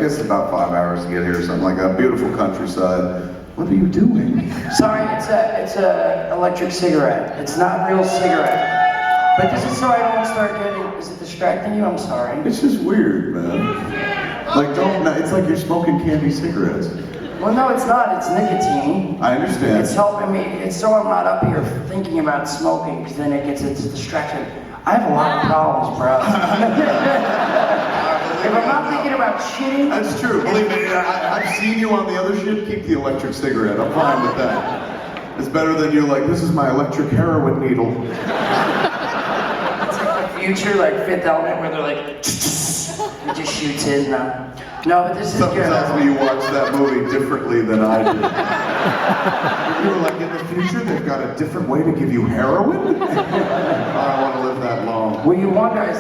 guess it's about 5 hours to get here or something like that. Beautiful countryside. What are you doing? Sorry, it's a electric cigarette. It's not a real cigarette. But this is so I don't start getting, is it distracting you? I'm sorry. It's just weird, man. Like, it's like you're smoking candy cigarettes. Well, no, it's not. It's nicotine. I understand. It's helping me. It's so I'm not up here thinking about smoking, because then it's a distraction. I have a lot of problems, bro. If I'm not thinking about shitting... That's true. Believe me, I've seen you on the other shit. Keep the electric cigarette. I'm fine with that. It's better than you're like, this is my electric heroin needle. It's like the future, like Fifth Element, where they're like, it just shoots in. No, but this is Something good. tells me you watched that movie differently than I did. You were like, in the future, they've got a different way to give you heroin? I want to live that long. Well, you wonder,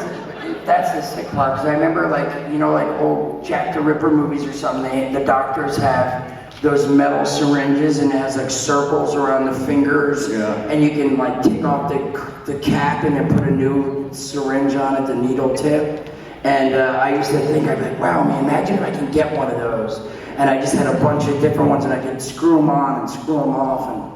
that's the sick part, because I remember, like, you know, like old Jack the Ripper movies or something, the doctors have those metal syringes and it has like circles around the fingers, and you can like take off the cap and then put a new syringe on it, the needle tip. And I used to think, I'd be like, wow, man, imagine if I can get one of those. And I just had a bunch of different ones and I could screw them on and screw them off.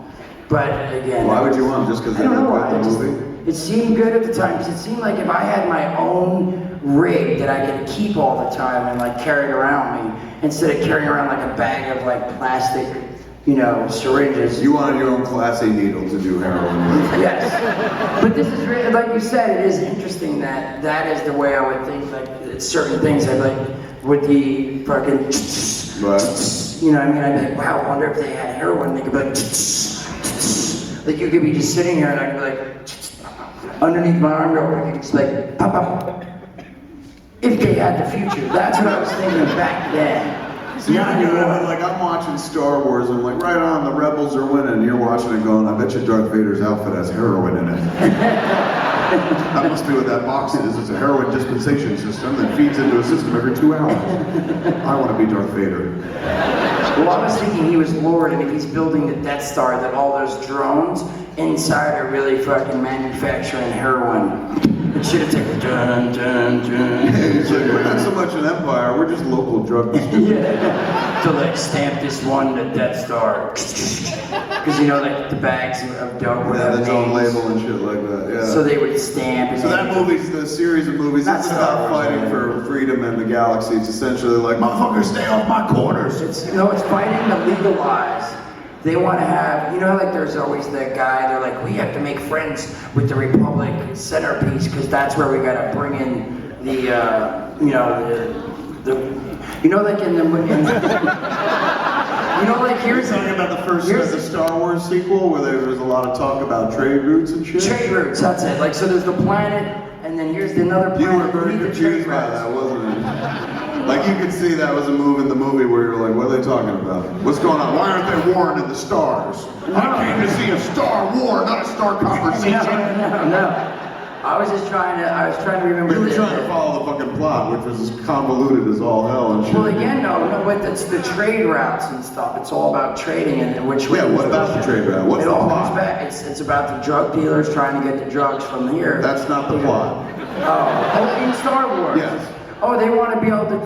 But again... Why would you want them? Just because they look good in the movie? It seemed good at the time, because it seemed like if I had my own rig that I could keep all the time and like carry around me, instead of carrying around like a bag of like plastic, you know, syringes. You wanted your own classy needle to do heroin with. Yes. But this is really, like you said, it is interesting that that is the way I would think, like certain things I'd like, with the fucking, you know what I mean? I'd be like, wow, I wonder if they had heroin, they could be like you could be just sitting here and I could be like, underneath my arm, I could just like, pop, pop. If they had the future. That's what I was thinking back then. So like I'm watching Star Wars and I'm like, right on, the rebels are winning, and you're watching it going, I bet you Darth Vader's outfit has heroin in it. That must be what that box is. It's a heroin dispensation system that feeds into a system every 2 hours. I want to be Darth Vader. Well, I was thinking he was Lord, and if he's building the Death Star, that all those drones inside are really fucking manufacturing heroin. It should have taken dun dun dun. It's like, we're not so much an empire, we're just local drug distributors. To like stamp this one, the Death Star. Because you know, like the bags of dope would have its own names. label and shit like that, yeah. So they would stamp. So that movie's the series of movies. It's about fighting for freedom in the galaxy. It's essentially like, motherfuckers, stay off my corners. It's fighting to legalize. They want to have, you know, like there's always that guy, they're like, we have to make friends with the Republic centerpiece, because that's where we got to bring in the, you know, like in the, you know, like here's... You're talking about the first the Star Wars sequel, where there was a lot of talk about trade routes and shit? Trade routes, that's it. Like, so there's the planet, and then here's another planet. You were very confused by that, wasn't it? Like, you could see that was a move in the movie where you're like, what are they talking about? What's going on? Why aren't they warring in the stars? I came to see a star war, not a star conversation. No. I was trying to remember. You were trying to follow the fucking plot, which was as convoluted as all hell and shit. Well, again, no, but it's the trade routes and stuff. It's all about trading and which way. Yeah, what about the trade route? What's the plot? It all comes back. It's about the drug dealers trying to get the drugs from here. That's not the plot. Oh, in Star Wars. Yes. Oh, they want to be able to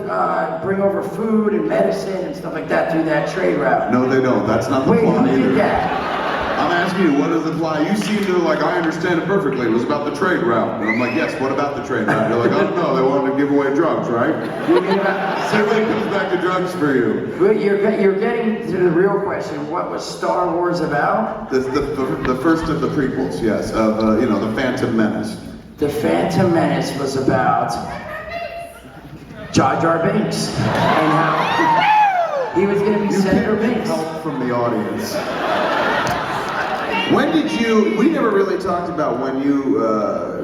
bring over food and medicine and stuff like that through that trade route. No, they don't. That's not the plot Wait, who either. did that? I'm asking you, what is the plot? You seem to like, I understand it perfectly. It was about the trade route. And I'm like, yes, what about the trade route? You're like, oh no, they wanted to give away drugs, right? Everything comes back to drugs for you. You're getting to the real question. What was Star Wars about? The first of the prequels, yes, of, you know, the Phantom Menace. The Phantom Menace was about Jar Jar Binks and how he was going to be Senator Binks. Help from the audience. When did you, we never really talked about when you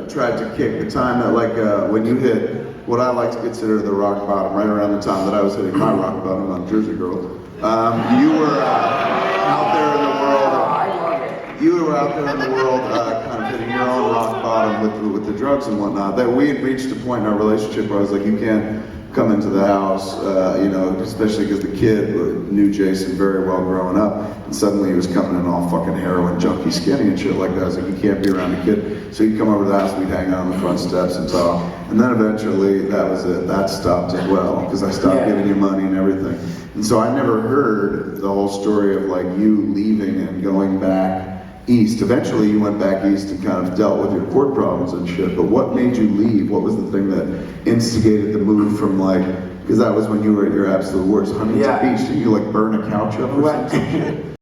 tried to kick, the time that like, when you hit what I like to consider the rock bottom, right around the time that I was hitting my rock bottom on Jersey Girl. You were out there in the world. I love it. You were out there in the world kind of hitting your own rock bottom with the drugs and whatnot. That we had reached a point in our relationship where I was like, you can't come into the house, you know, especially because the kid knew Jason very well growing up, and suddenly he was coming in all fucking heroin junkie skinny and shit like that. I was like, you can't be around a kid. So he'd come over to the house, we'd hang out on the front steps and talk. And then eventually, that was it. That stopped as well, because I stopped giving you money and everything. And so I never heard the whole story of like you leaving and going back east. Eventually you went back east and kind of dealt with your court problems and shit, but what made you leave? What was the thing that instigated the move from like, because that was when you were at your absolute worst, Huntington Beach, did you like burn a couch up or some shit?